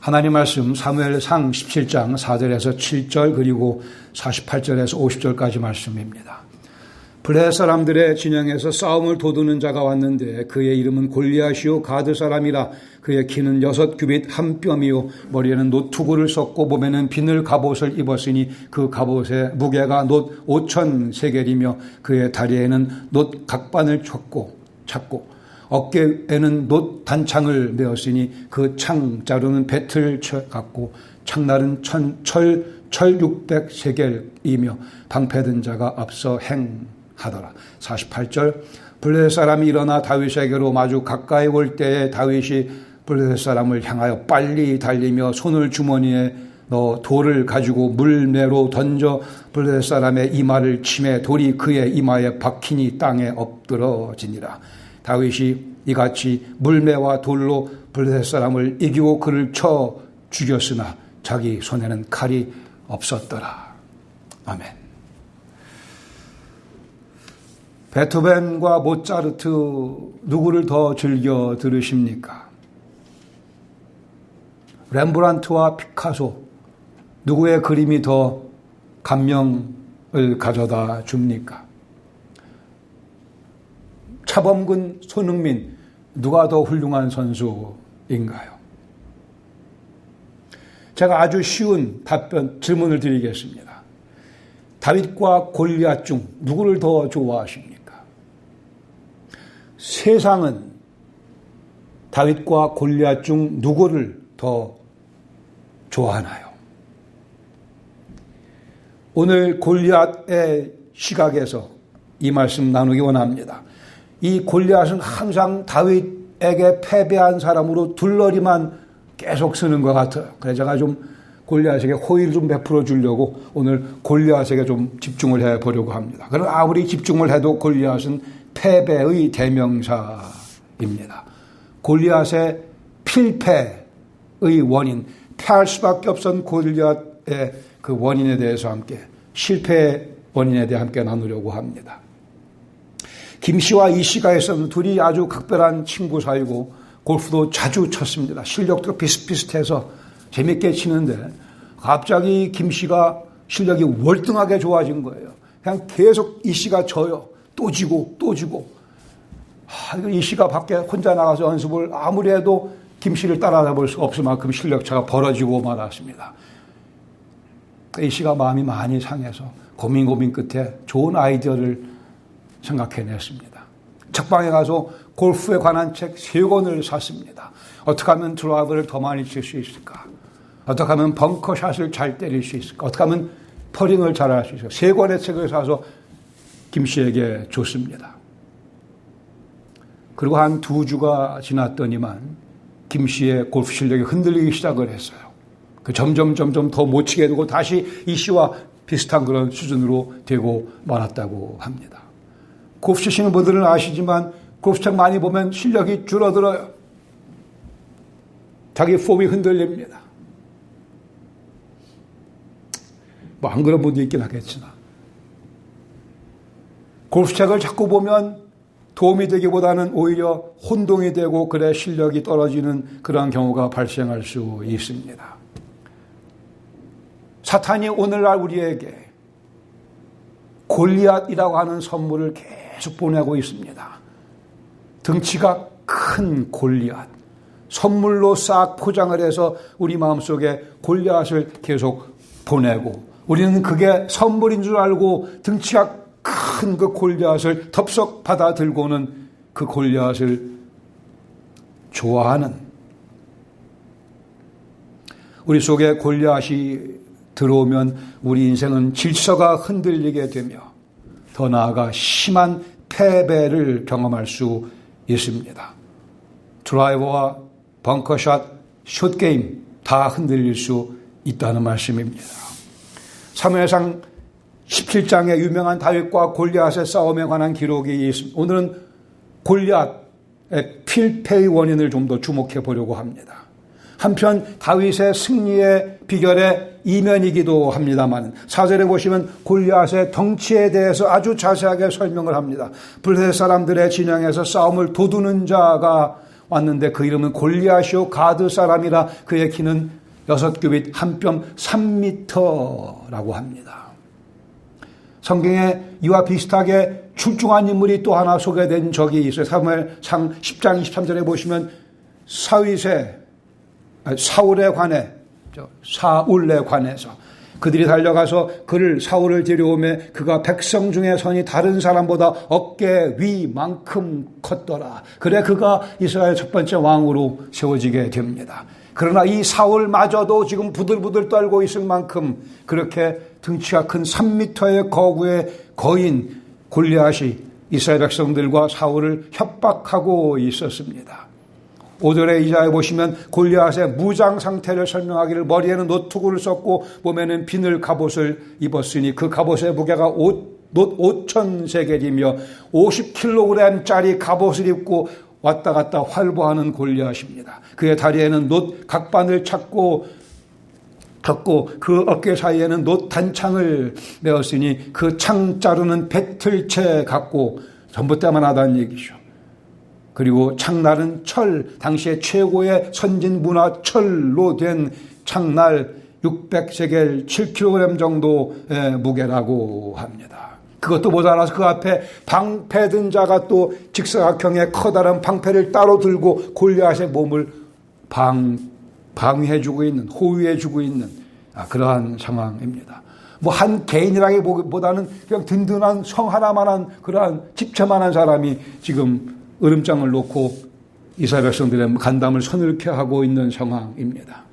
하나님 말씀 사무엘상 17장 4절에서 7절 그리고 48절에서 50절까지 말씀입니다. 블레셋 사람들의 진영에서 싸움을 도두는 자가 왔는데 그의 이름은 골리앗이요 가드 사람이라. 그의 키는 6규빗 한 뼘이요 머리에는 놋투구를 썼고 몸에는 비늘 갑옷을 입었으니 그 갑옷의 무게가 놋 5천 세겔이며 그의 다리에는 놋 각반을 찾고 어깨에는 놋 단창을 메었으니 그 창 자루는 배틀 같고 창날은 철 600세겔이며 방패든 자가 앞서 행하더라. 48절 블레셋 사람이 일어나 다윗에게로 마주 가까이 올 때에 다윗이 블레셋 사람을 향하여 빨리 달리며 손을 주머니에 넣어 돌을 가지고 물매로 던져 블레셋 사람의 이마를 치매 돌이 그의 이마에 박히니 땅에 엎드러지니라. 다윗이 이같이 물매와 돌로 블레셋 사람을 이기고 그를 쳐 죽였으나 자기 손에는 칼이 없었더라. 아멘. 베토벤과 모차르트 누구를 더 즐겨 들으십니까? 렘브란트와 피카소 누구의 그림이 더 감명을 가져다 줍니까? 차범근, 손흥민 누가 더 훌륭한 선수인가요? 제가 아주 쉬운 질문을 드리겠습니다. 다윗과 골리앗 중 누구를 더 좋아하십니까? 세상은 다윗과 골리앗 중 누구를 더 좋아하나요? 오늘 골리앗의 시각에서 이 말씀 나누기 원합니다. 이 골리앗은 항상 다윗에게 패배한 사람으로 둘러리만 계속 쓰는 것 같아요. 그래서 제가 좀 골리앗에게 호의를 좀 베풀어 주려고 오늘 골리앗에게 좀 집중을 해보려고 합니다. 그러나 아무리 집중을 해도 골리앗은 패배의 대명사입니다. 골리앗의 필패의 원인, 패할 수밖에 없었던 골리앗의 그 원인에 대해서 함께, 실패의 원인에 대해 함께 나누려고 합니다. 김 씨와 이 씨가 있었는 둘이 아주 각별한 친구 사이고 골프도 자주 쳤습니다. 실력도 비슷비슷해서 재밌게 치는데 갑자기 김 씨가 실력이 월등하게 좋아진 거예요. 그냥 계속 이 씨가 져요. 또 지고 또 지고. 이 씨가 밖에 혼자 나가서 연습을 아무리 해도 김 씨를 따라잡을 수 없을 만큼 실력차가 벌어지고 말았습니다. 이 씨가 마음이 많이 상해서 고민 끝에 좋은 아이디어를 생각해냈습니다. 책방에 가서 골프에 관한 책 3권을 샀습니다. 어떻게 하면 드라이버를 더 많이 칠 수 있을까? 어떻게 하면 벙커샷을 잘 때릴 수 있을까? 어떻게 하면 퍼링을 잘 할 수 있을까? 3권의 책을 사서 김 씨에게 줬습니다. 그리고 한 2주가 지났더니만 김 씨의 골프 실력이 흔들리기 시작을 했어요. 점점 더 못 치게 되고 다시 이 씨와 비슷한 그런 수준으로 되고 말았다고 합니다. 골프 치시는 분들은 아시지만 골프책 많이 보면 실력이 줄어들어요. 자기 폼이 흔들립니다. 뭐 안 그런 분도 있긴 하겠지만 골프책을 자꾸 보면 도움이 되기보다는 오히려 혼동이 되고 그래 실력이 떨어지는 그러한 경우가 발생할 수 있습니다. 사탄이 오늘날 우리에게 골리앗이라고 하는 선물을 계속 보내고 있습니다. 덩치가 큰 골리앗, 선물로 싹 포장을 해서 우리 마음속에 골리앗을 계속 보내고 우리는 그게 선물인 줄 알고 덩치가 큰 그 골리앗을 덥석 받아들고는 그 골리앗을 좋아하는, 우리 속에 골리앗이 들어오면 우리 인생은 질서가 흔들리게 되며 더 나아가 심한 패배를 경험할 수 있습니다. 드라이버와 벙커샷, 숏게임 다 흔들릴 수 있다는 말씀입니다. 사무엘상 17장의 유명한 다윗과 골리앗의 싸움에 관한 기록이 있습니다. 오늘은 골리앗의 필패의 원인을 좀 더 주목해 보려고 합니다. 한편 다윗의 승리의 비결의 이면이기도 합니다만 4절에 보시면 골리앗의 덩치에 대해서 아주 자세하게 설명을 합니다. 블레셋 사람들의 진영에서 싸움을 도두는 자가 왔는데 그 이름은 골리앗이요 가드 사람이라 그의 키는 6규빗 한 뼘 3미터라고 합니다. 성경에 이와 비슷하게 출중한 인물이 또 하나 소개된 적이 있어요. 사무엘상 10장 23절에 보시면 사울에 관해서 그들이 달려가서 그를 사울을 데려오매 그가 백성 중에 선이 다른 사람보다 어깨 위만큼 컸더라. 그래 그가 이스라엘 첫 번째 왕으로 세워지게 됩니다. 그러나 이 사울마저도 지금 부들부들 떨고 있을 만큼 그렇게 등치가 큰 3미터의 거구의 거인 골리앗이 이스라엘 백성들과 사울을 협박하고 있었습니다. 5절의 이자에 보시면 골리앗의 무장 상태를 설명하기를 머리에는 노투구를 썼고 몸에는 비늘 갑옷을 입었으니 그 갑옷의 무게가 놋 5,000세겔이며 50kg짜리 갑옷을 입고 왔다 갔다 활보하는 골리앗입니다. 그의 다리에는 놋 각반을 쳤고 그 어깨 사이에는 놋 단창을 메었으니 그 창 자루는 배틀채 같고 전봇대만 하다는 얘기죠. 그리고 창날은 당시의 최고의 선진 문화 철로 된 창날 600세겔 7kg 정도의 무게라고 합니다. 그것도 모자라서 그 앞에 방패 든 자가 또 직사각형의 커다란 방패를 따로 들고 골리앗의 몸을 방위해주고 있는, 호위해주고 있는 그러한 상황입니다. 한 개인이라기보다는 그냥 든든한 성 하나만한 그러한 집채만한 사람이 지금 으름장을 놓고 이스라엘 백성들의 간담을 서늘케 하고 있는 상황입니다.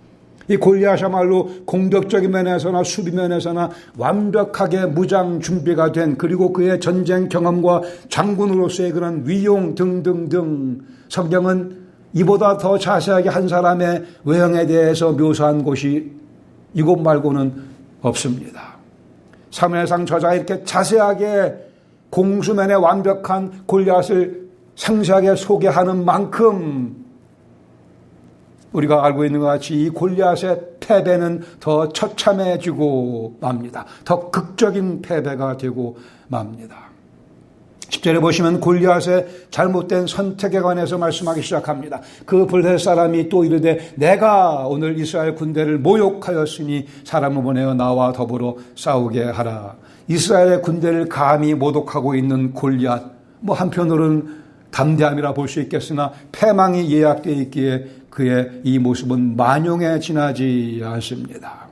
이 골리앗이야말로 공격적인 면에서나 수비 면에서나 완벽하게 무장 준비가 된 그리고 그의 전쟁 경험과 장군으로서의 그런 위용 등등등 성경은 이보다 더 자세하게 한 사람의 외형에 대해서 묘사한 곳이 이곳 말고는 없습니다. 사무엘상 저자가 이렇게 자세하게 공수면에 완벽한 골리앗을 상세하게 소개하는 만큼 우리가 알고 있는 것 같이 이 골리앗의 패배는 더 처참해지고 맙니다. 더 극적인 패배가 되고 맙니다. 10절에 보시면 골리앗의 잘못된 선택에 관해서 말씀하기 시작합니다. 그 블레셋 사람이 또 이르되 내가 오늘 이스라엘 군대를 모욕하였으니 사람을 보내어 나와 더불어 싸우게 하라. 이스라엘의 군대를 감히 모독하고 있는 골리앗, 한편으로는 담대함이라 볼 수 있겠으나 패망이 예약되어 있기에 그의 이 모습은 만용에 지나지 않습니다.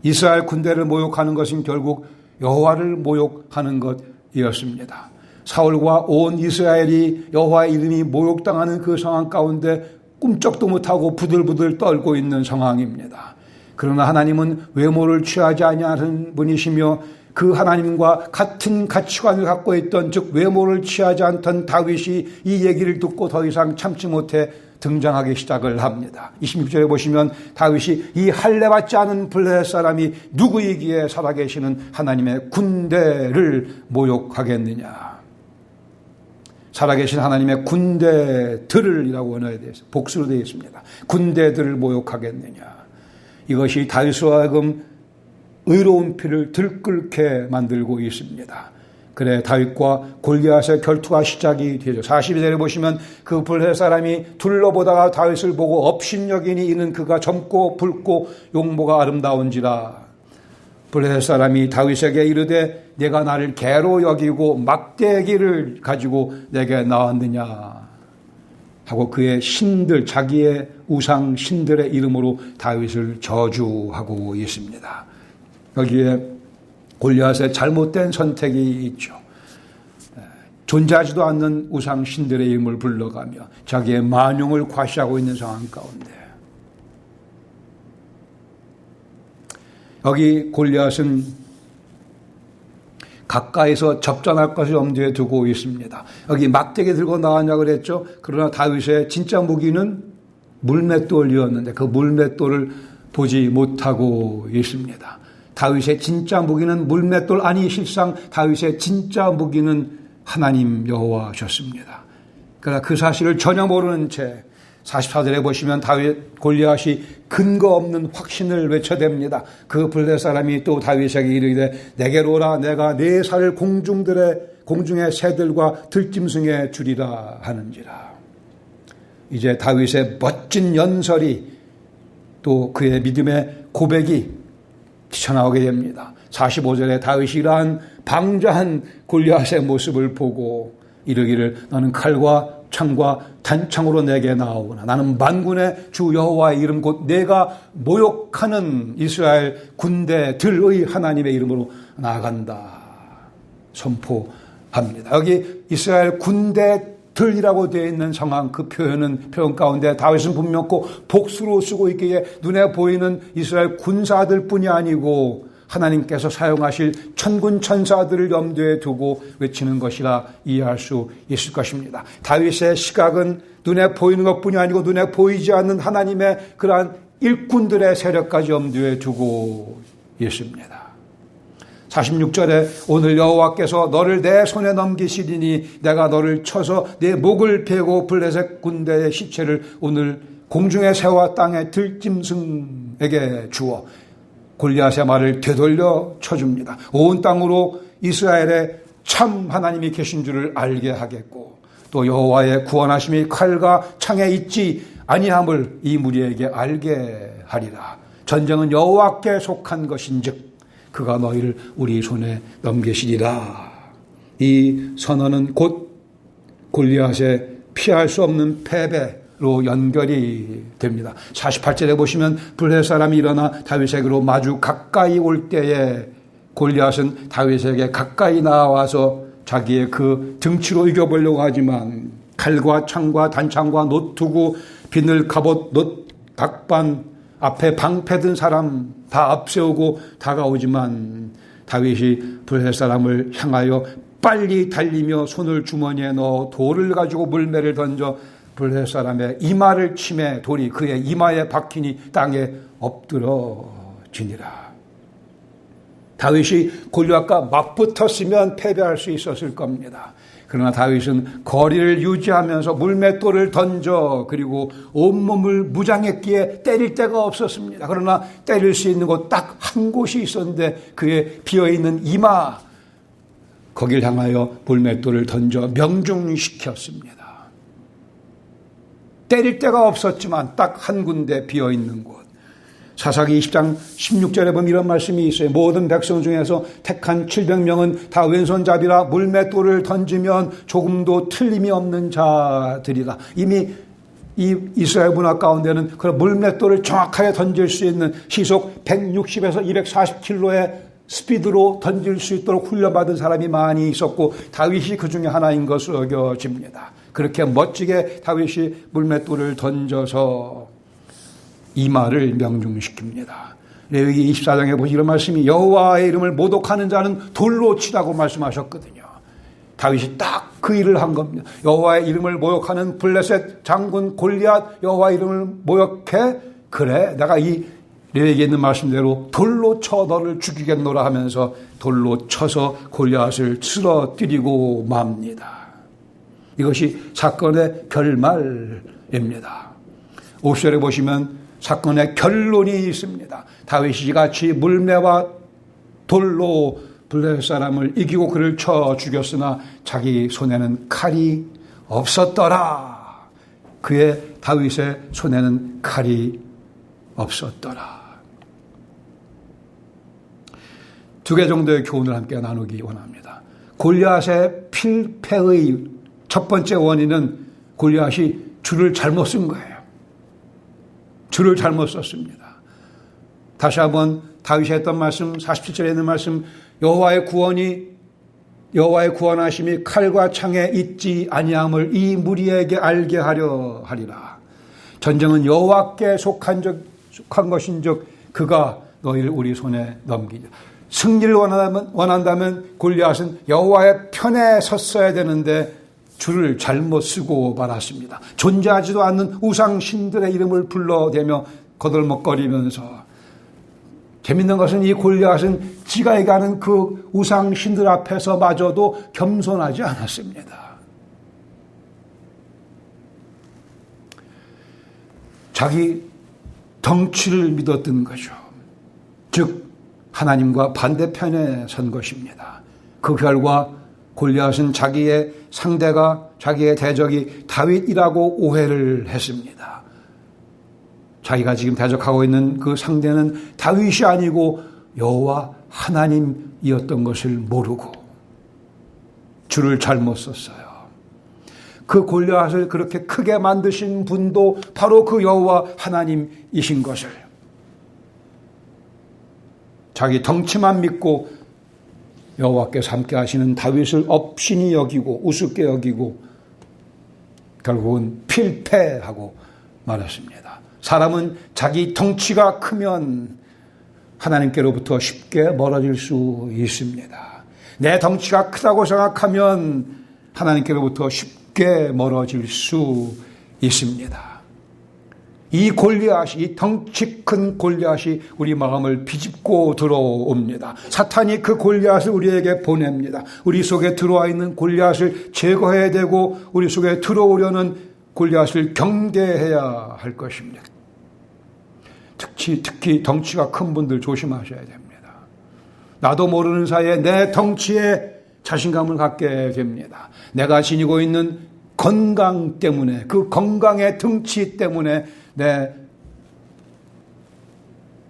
이스라엘 군대를 모욕하는 것은 결국 여호와를 모욕하는 것이었습니다. 사울과 온 이스라엘이 여호와의 이름이 모욕당하는 그 상황 가운데 꿈쩍도 못하고 부들부들 떨고 있는 상황입니다. 그러나 하나님은 외모를 취하지 아니하는 분이시며 그 하나님과 같은 가치관을 갖고 있던 즉 외모를 취하지 않던 다윗이 이 얘기를 듣고 더 이상 참지 못해 등장하기 시작을 합니다. 26절에 보시면 다윗이 이 할례받지 않은 블레셋 사람이 누구이기에 살아계시는 하나님의 군대를 모욕하겠느냐. 살아계신 하나님의 군대들이라고 원어에 대해서 복수로 되어 있습니다. 군대들을 모욕하겠느냐. 이것이 다윗으로 하여금 의로운 피를 들끓게 만들고 있습니다. 그래 다윗과 골리앗의 결투가 시작이 되죠. 42절에 보시면 그 블레셋 사람이 둘러보다가 다윗을 보고 업신여기니 이는 그가 젊고 붉고 용모가 아름다운지라. 블레셋 사람이 다윗에게 이르되 내가 나를 개로 여기고 막대기를 가지고 내게 나왔느냐 하고 그의 신들 자기의 우상 신들의 이름으로 다윗을 저주하고 있습니다. 여기에 골리앗의 잘못된 선택이 있죠. 존재하지도 않는 우상 신들의 이름을 불러가며 자기의 만용을 과시하고 있는 상황 가운데 여기 골리앗은 가까이서 접전할 것을 염두에 두고 있습니다. 여기 막대기 들고 나왔냐고 그랬죠. 그러나 다윗의 진짜 무기는 물맷돌이었는데 그 물맷돌을 보지 못하고 있습니다. 다윗의 진짜 무기는 물맷돌 아니 실상 다윗의 진짜 무기는 하나님 여호와셨습니다. 그러나 그 사실을 전혀 모르는 채 44절에 보시면 다윗 골리앗이 근거 없는 확신을 외쳐댑니다. 그 블레셋 사람이 또 다윗에게 이르되 내게로 오라 내가 네 살을 공중의 새들과 들짐승에 주리라 하는지라. 이제 다윗의 멋진 연설이 또 그의 믿음의 고백이 튀어나오게 됩니다. 45절에 다윗이 이러한 방자한 골리앗의 모습을 보고 이르기를 너는 칼과 창과 단창으로 내게 나오구나. 나는 만군의 주 여호와의 이름 곧 내가 모욕하는 이스라엘 군대들의 하나님의 이름으로 나아간다. 선포합니다. 여기 이스라엘 군대들이라고 되어 있는 상황, 그 표현 가운데 다윗은 분명코 복수로 쓰고 있기에 눈에 보이는 이스라엘 군사들 뿐이 아니고 하나님께서 사용하실 천군 천사들을 염두에 두고 외치는 것이라 이해할 수 있을 것입니다. 다윗의 시각은 눈에 보이는 것뿐이 아니고 눈에 보이지 않는 하나님의 그러한 일꾼들의 세력까지 염두에 두고 있습니다. 46절에 오늘 여호와께서 너를 내 손에 넘기시리니 내가 너를 쳐서 내 목을 베고 블레셋 군대의 시체를 오늘 공중의 새와 땅의 들짐승에게 주어 골리앗의 말을 되돌려 쳐줍니다. 온 땅으로 이스라엘에 참 하나님이 계신 줄을 알게 하겠고 또 여호와의 구원하심이 칼과 창에 있지 아니함을 이 무리에게 알게 하리라. 전쟁은 여호와께 속한 것인즉 그가 너희를 우리 손에 넘기시리라. 이 선언은 곧 골리앗의 피할 수 없는 패배로 연결이 됩니다. 48절에 보시면 블레셋 사람이 일어나 다윗에게로 마주 가까이 올 때에 골리앗은 다윗에게 가까이 나와서 자기의 그 등치로 이겨보려고 하지만 칼과 창과 단창과 노트구 비늘 갑옷 놋 닭반 앞에 방패든 사람 다 앞세우고 다가오지만 다윗이 블레셋 사람을 향하여 빨리 달리며 손을 주머니에 넣어 돌을 가지고 물매를 던져 블레셋 사람의 이마를 치매 돌이 그의 이마에 박히니 땅에 엎드러지니라. 다윗이 골리앗과 맞붙었으면 패배할 수 있었을 겁니다. 그러나 다윗은 거리를 유지하면서 물맷돌을 던져 그리고 온몸을 무장했기에 때릴 데가 없었습니다. 그러나 때릴 수 있는 곳 딱 한 곳이 있었는데 그의 비어있는 이마 거길 향하여 물맷돌을 던져 명중시켰습니다. 때릴 데가 없었지만 딱 한 군데 비어있는 곳. 사사기 20장 16절에 보면 이런 말씀이 있어요. 모든 백성 중에서 택한 700명은 다 왼손잡이라 물맷돌을 던지면 조금도 틀림이 없는 자들이라. 이미 이 이스라엘 문화 가운데는 그런 물맷돌을 정확하게 던질 수 있는 시속 160에서 240km의 스피드로 던질 수 있도록 훈련받은 사람이 많이 있었고 다윗이 그 중에 하나인 것으로 여겨집니다. 그렇게 멋지게 다윗이 물맷돌을 던져서 이마를 명중시킵니다. 레위기 24장에 보시 이런 말씀이 여호와의 이름을 모독하는 자는 돌로 치라고 말씀하셨거든요. 다윗이 딱 그 일을 한 겁니다. 여호와의 이름을 모욕하는 블레셋 장군 골리앗 여호와의 이름을 모욕해? 그래 내가 이 레위기에 있는 말씀대로 돌로 쳐 너를 죽이겠노라 하면서 돌로 쳐서 골리앗을 쓰러뜨리고 맙니다. 이것이 사건의 결말입니다. 50절에 보시면 사건의 결론이 있습니다. 다윗이 같이 물매와 돌로 블레셋 사람을 이기고 그를 쳐 죽였으나 자기 손에는 칼이 없었더라. 그의 다윗의 손에는 칼이 없었더라. 두 개 정도의 교훈을 함께 나누기 원합니다. 골리앗의 필패의 첫 번째 원인은 골리앗이 줄을 잘못 쓴 거예요. 줄을 잘못 썼습니다. 다시 한번 다윗이 했던 말씀 47절에 있는 말씀 여호와의 구원하심이 칼과 창에 있지 아니함을 이 무리에게 알게 하려 하리라. 전쟁은 여호와께 속한 것인즉 그가 너희를 우리 손에 넘기자. 승리를 원한다면 골리앗은 여호와의 편에 섰어야 되는데 줄을 잘못 쓰고 말았습니다. 존재하지도 않는 우상신들의 이름을 불러대며 거들먹거리면서 재밌는 것은 이 골리앗은 지가 얘기하는 그 우상신들 앞에서 마저도 겸손하지 않았습니다. 자기 덩치를 믿었던 거죠. 즉 하나님과 반대편에 선 것입니다. 그 결과 골리앗은 자기의 상대가, 자기의 대적이 다윗이라고 오해를 했습니다. 자기가 지금 대적하고 있는 그 상대는 다윗이 아니고 여호와 하나님이었던 것을 모르고 줄을 잘못 썼어요. 그 골리앗을 그렇게 크게 만드신 분도 바로 그 여호와 하나님이신 것을 자기 덩치만 믿고 여호와께서 함께 하시는 다윗을 업신이 여기고 우습게 여기고 결국은 필패하고 말았습니다. 사람은 자기 덩치가 크면 하나님께로부터 쉽게 멀어질 수 있습니다. 내 덩치가 크다고 생각하면 하나님께로부터 쉽게 멀어질 수 있습니다. 이 골리앗이, 이 덩치 큰 골리앗이 우리 마음을 비집고 들어옵니다. 사탄이 그 골리앗을 우리에게 보냅니다. 우리 속에 들어와 있는 골리앗을 제거해야 되고 우리 속에 들어오려는 골리앗을 경계해야 할 것입니다. 특히 덩치가 큰 분들 조심하셔야 됩니다. 나도 모르는 사이에 내 덩치에 자신감을 갖게 됩니다. 내가 지니고 있는 건강 때문에, 그 건강의 덩치 때문에 내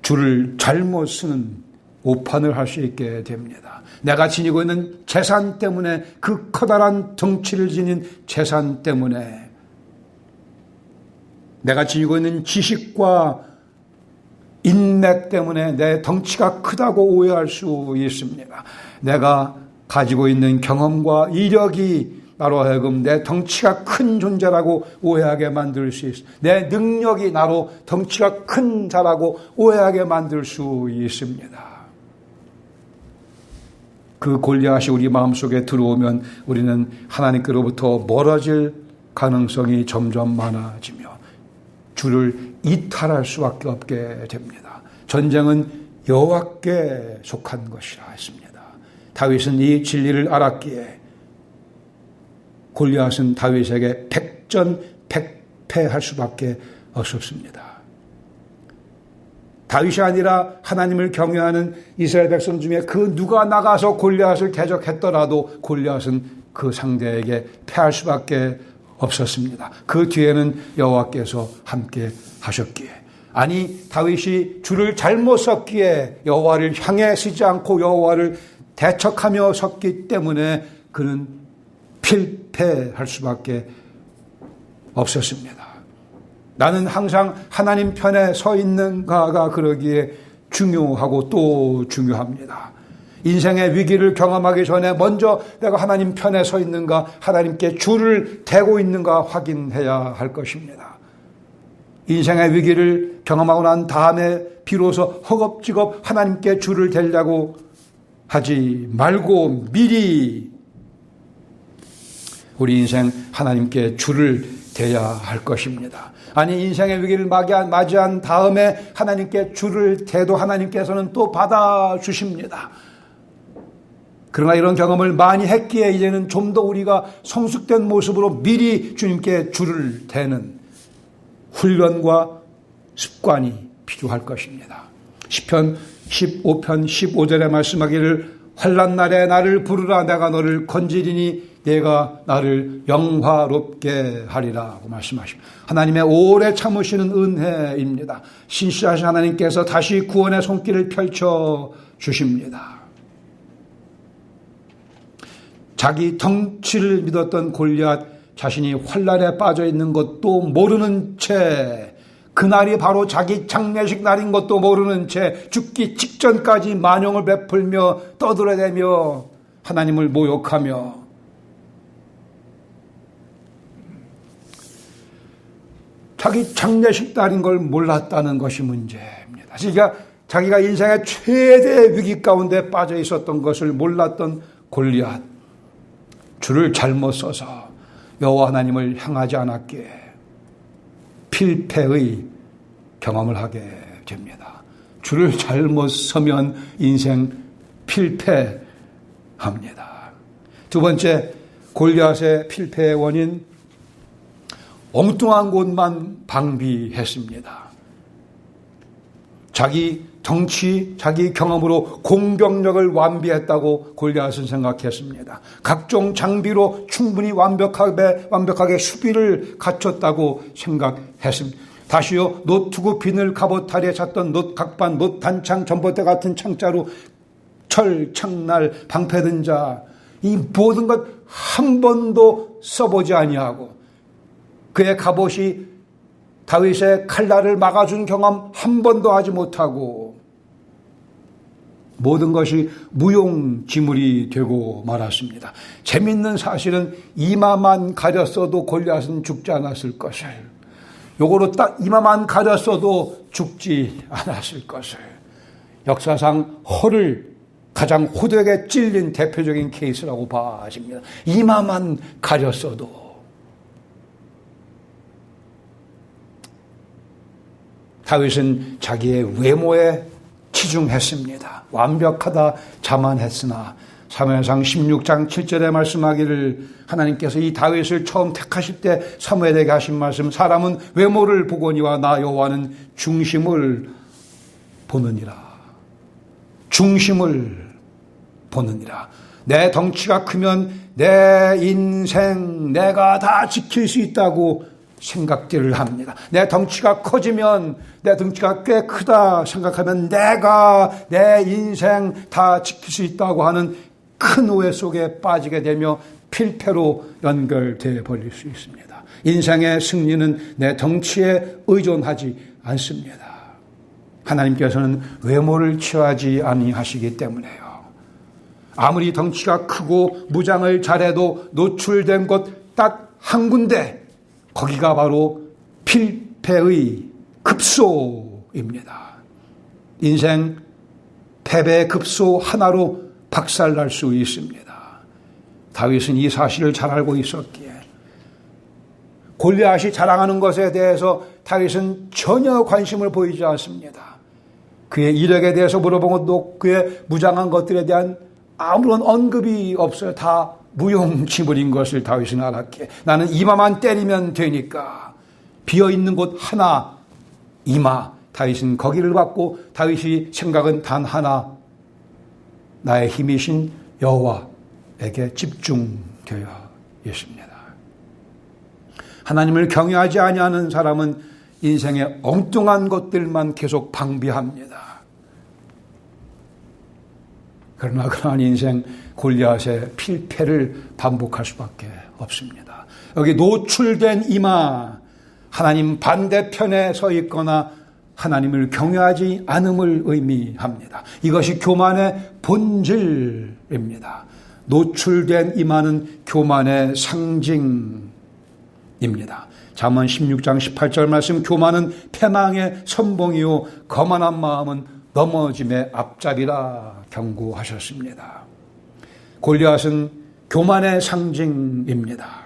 줄을 잘못 쓰는 오판을 할 수 있게 됩니다. 내가 지니고 있는 재산 때문에, 그 커다란 덩치를 지닌 재산 때문에, 내가 지니고 있는 지식과 인맥 때문에 내 덩치가 크다고 오해할 수 있습니다. 내가 가지고 있는 경험과 이력이 나로 하여금 내 덩치가 큰 존재라고 오해하게 만들 수 있습니다. 내 능력이 나로 덩치가 큰 자라고 오해하게 만들 수 있습니다. 그 골리앗이 우리 마음속에 들어오면 우리는 하나님께로부터 멀어질 가능성이 점점 많아지며 주를 이탈할 수밖에 없게 됩니다. 전쟁은 여호와께 속한 것이라 했습니다. 다윗은 이 진리를 알았기에 골리앗은 다윗에게 백전백패할 수밖에 없었습니다. 다윗이 아니라 하나님을 경외하는 이스라엘 백성 중에 그 누가 나가서 골리앗을 대적했더라도 골리앗은 그 상대에게 패할 수밖에 없었습니다. 그 뒤에는 여호와께서 함께 하셨기에, 아니 다윗이 줄을 잘못 섰기에 여호와를 향해 서지 않고 여호와를 대척하며 섰기 때문에 그는 필패할 수밖에 없었습니다. 나는 항상 하나님 편에 서 있는가가 그러기에 중요하고 또 중요합니다. 인생의 위기를 경험하기 전에 먼저 내가 하나님 편에 서 있는가, 하나님께 줄을 대고 있는가 확인해야 할 것입니다. 인생의 위기를 경험하고 난 다음에 비로소 허겁지겁 하나님께 줄을 대려고 하지 말고 미리 우리 인생 하나님께 줄을 대야 할 것입니다. 아니 인생의 위기를 맞이한 다음에 하나님께 줄을 대도 하나님께서는 또 받아주십니다. 그러나 이런 경험을 많이 했기에 이제는 좀 더 우리가 성숙된 모습으로 미리 주님께 줄을 대는 훈련과 습관이 필요할 것입니다. 시편 15편 15절에 말씀하기를 환난 날에 나를 부르라 내가 너를 건지리니 내가 나를 영화롭게 하리라고 말씀하십니다. 하나님의 오래 참으시는 은혜입니다. 신실하신 하나님께서 다시 구원의 손길을 펼쳐 주십니다. 자기 덩치를 믿었던 골리앗 자신이 환난에 빠져 있는 것도 모르는 채, 그날이 바로 자기 장례식 날인 것도 모르는 채 죽기 직전까지 만영을 베풀며 떠들어대며 하나님을 모욕하며 자기 장례식 날인 걸 몰랐다는 것이 문제입니다. 그러니까 자기가 인생의 최대의 위기 가운데 빠져 있었던 것을 몰랐던 골리앗, 줄을 잘못 써서 여호와 하나님을 향하지 않았기에 필패의 경험을 하게 됩니다. 줄을 잘못 서면 인생 필패합니다. 두 번째, 골리앗의 필패의 원인, 엉뚱한 곳만 방비했습니다. 자기 덩치, 자기 경험으로 공격력을 완비했다고 골리앗은 생각했습니다. 각종 장비로 충분히 완벽하게 수비를 갖췄다고 생각했습니다. 다시요, 노트구 비늘 갑옷 다리에 찼던 놋각반, 놋단창, 전봇대 같은 창자로 철, 창날, 방패든 자, 이 모든 것 한 번도 써보지 아니하고 그의 갑옷이 다윗의 칼날을 막아준 경험 한 번도 하지 못하고 모든 것이 무용지물이 되고 말았습니다. 재밌는 사실은 이마만 가렸어도 골리앗은 죽지 않았을 것을, 요거로 딱 이마만 가렸어도 죽지 않았을 것을, 역사상 허를 가장 호되게 찔린 대표적인 케이스라고 봐집니다. 이마만 가렸어도. 다윗은 자기의 외모에 치중했습니다. 완벽하다 자만했으나 사무엘상 16장 7절에 말씀하기를, 하나님께서 이 다윗을 처음 택하실 때 사무엘에게 하신 말씀, 사람은 외모를 보거니와 나 여호와는 중심을 보느니라. 중심을 보느니라. 내 덩치가 크면 내 인생 내가 다 지킬 수 있다고 생각들을 합니다. 내 덩치가 커지면, 내 덩치가 꽤 크다 생각하면 내가 내 인생 다 지킬 수 있다고 하는 큰 오해 속에 빠지게 되며 필패로 연결되어 버릴 수 있습니다. 인생의 승리는 내 덩치에 의존하지 않습니다. 하나님께서는 외모를 취하지 아니하시기 때문에요. 아무리 덩치가 크고 무장을 잘해도 노출된 곳 딱 한 군데, 거기가 바로 필패의 급소입니다. 인생 패배의 급소 하나로 박살날 수 있습니다. 다윗은 이 사실을 잘 알고 있었기에 골리앗이 자랑하는 것에 대해서 다윗은 전혀 관심을 보이지 않습니다. 그의 이력에 대해서 물어본 것도, 그의 무장한 것들에 대한 아무런 언급이 없어요. 다 무용지물인 것을 다윗은 알았기에 나는 이마만 때리면 되니까, 비어있는 곳 하나, 이마. 다윗은 거기를 받고 다윗의 생각은 단 하나, 나의 힘이신 여호와에게 집중되어 있습니다. 하나님을 경외하지 아니하는 사람은 인생의 엉뚱한 것들만 계속 방비합니다. 그러나 그러한 인생, 골리앗의 필패를 반복할 수밖에 없습니다. 여기 노출된 이마, 하나님 반대편에 서 있거나 하나님을 경외하지 않음을 의미합니다. 이것이 교만의 본질입니다. 노출된 이마는 교만의 상징입니다. 잠언 16장 18절 말씀, 교만은 패망의 선봉이요 거만한 마음은 넘어짐의 앞잡이라 경고하셨습니다. 골리앗은 교만의 상징입니다.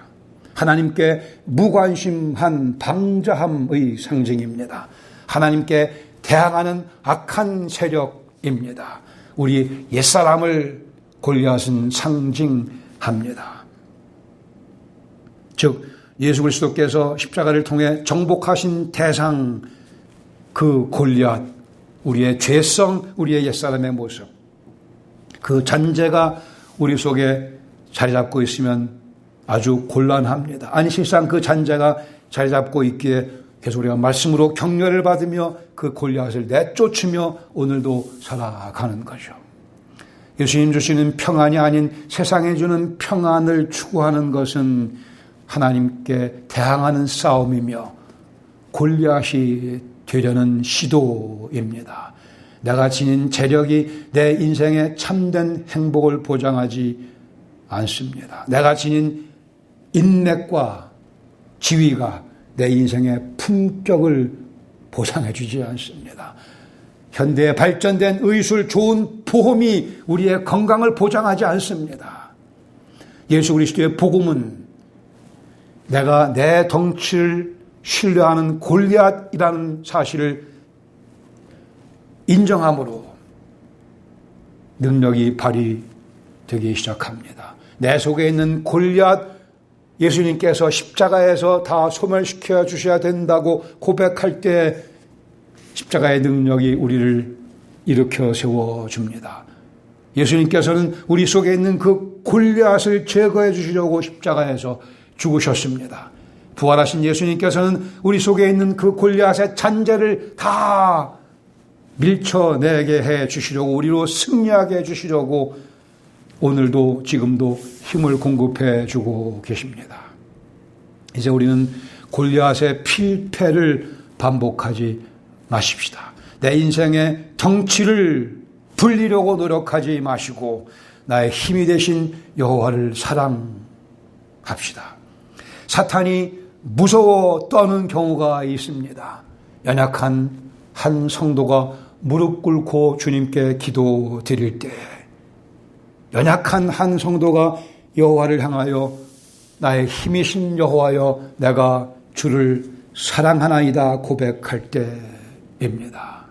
하나님께 무관심한 방자함의 상징입니다. 하나님께 대항하는 악한 세력입니다. 우리 옛사람을 골리앗은 상징합니다. 즉 예수 그리스도께서 십자가를 통해 정복하신 대상, 그 골리앗, 우리의 죄성, 우리의 옛사람의 모습, 그 잔재가 우리 속에 자리 잡고 있으면 아주 곤란합니다. 아니, 실상 그 잔재가 자리 잡고 있기에 계속 우리가 말씀으로 격려를 받으며 그 골리앗을 내쫓으며 오늘도 살아가는 거죠. 예수님 주시는 평안이 아닌 세상에 주는 평안을 추구하는 것은 하나님께 대항하는 싸움이며 골리앗이 되려는 시도입니다. 내가 지닌 재력이 내 인생의 참된 행복을 보장하지 않습니다. 내가 지닌 인맥과 지위가 내 인생의 품격을 보장해 주지 않습니다. 현대에 발전된 의술, 좋은 보험이 우리의 건강을 보장하지 않습니다. 예수 그리스도의 복음은 내가 내 덩치를 신뢰하는 골리앗이라는 사실을 인정함으로 능력이 발휘되기 시작합니다. 내 속에 있는 골리앗, 예수님께서 십자가에서 다 소멸시켜 주셔야 된다고 고백할 때 십자가의 능력이 우리를 일으켜 세워줍니다. 예수님께서는 우리 속에 있는 그 골리앗을 제거해 주시려고 십자가에서 죽으셨습니다. 부활하신 예수님께서는 우리 속에 있는 그 골리앗의 잔재를 다 밀쳐내게 해 주시려고, 우리로 승리하게 해 주시려고 오늘도 지금도 힘을 공급해 주고 계십니다. 이제 우리는 골리앗의 필패를 반복하지 마십시다. 내 인생의 덩치를 불리려고 노력하지 마시고 나의 힘이 되신 여호와를 사랑합시다. 사탄이 무서워 떠는 경우가 있습니다. 연약한 한 성도가 무릎 꿇고 주님께 기도드릴 때, 연약한 한 성도가 여호와를 향하여 나의 힘이신 여호와여 내가 주를 사랑하나이다 고백할 때입니다.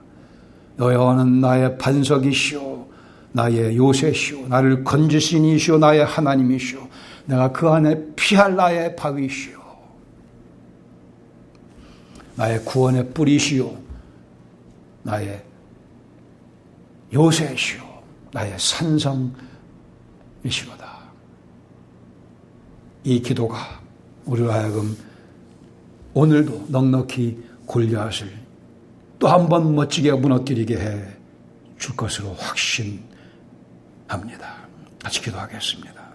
여호와는 나의 반석이시오, 나의 요새시오, 나를 건지신 이시오, 나의 하나님이시오, 내가 그 안에 피할 나의 바위시오, 나의 구원의 뿌리시오, 나의 요새시오, 나의 산성이시로다. 이 기도가 우리로 하여금 오늘도 넉넉히 골리앗을 또 한 번 멋지게 무너뜨리게 해 줄 것으로 확신합니다. 같이 기도하겠습니다.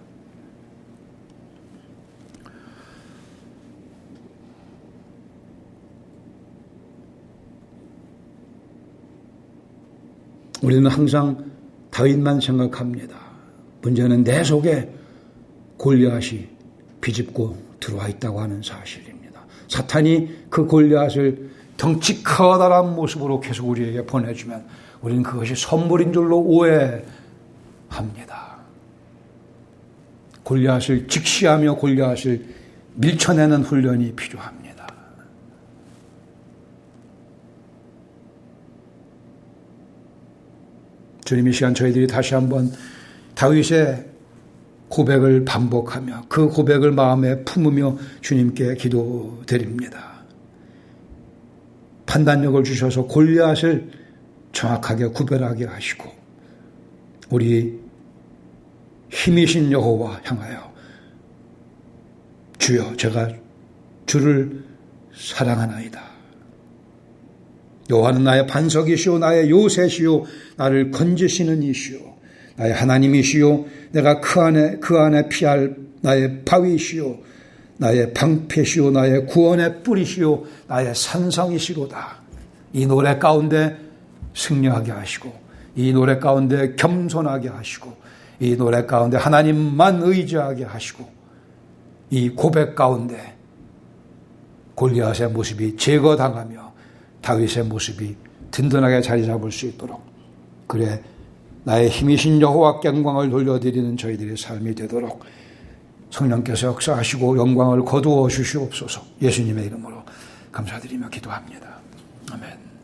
우리는 항상 다윗만 생각합니다. 문제는 내 속에 골리앗이 비집고 들어와 있다고 하는 사실입니다. 사탄이 그 골리앗을 덩치 커다란 모습으로 계속 우리에게 보내주면 우리는 그것이 선물인 줄로 오해합니다. 골리앗을 직시하며 골리앗을 밀쳐내는 훈련이 필요합니다. 주님, 이 시간 저희들이 다시 한번 다윗의 고백을 반복하며 그 고백을 마음에 품으며 주님께 기도드립니다. 판단력을 주셔서 골리앗을 정확하게 구별하게 하시고 우리 힘이신 여호와 향하여 주여 제가 주를 사랑하나이다. 여호와는 나의 반석이시오, 나의 요새시오, 나를 건지시는 이시오, 나의 하나님이시오, 내가 그 안에 피할 나의 바위시오, 나의 방패시오, 나의 구원의 뿌리시오, 나의 산성이시로다. 이 노래 가운데 승리하게 하시고, 이 노래 가운데 겸손하게 하시고, 이 노래 가운데 하나님만 의지하게 하시고, 이 고백 가운데 골리앗의 모습이 제거당하며 다윗의 모습이 든든하게 자리 잡을 수 있도록, 그래 나의 힘이신 여호와께 영광을 돌려드리는 저희들의 삶이 되도록 성령께서 역사하시고 영광을 거두어 주시옵소서. 예수님의 이름으로 감사드리며 기도합니다. 아멘.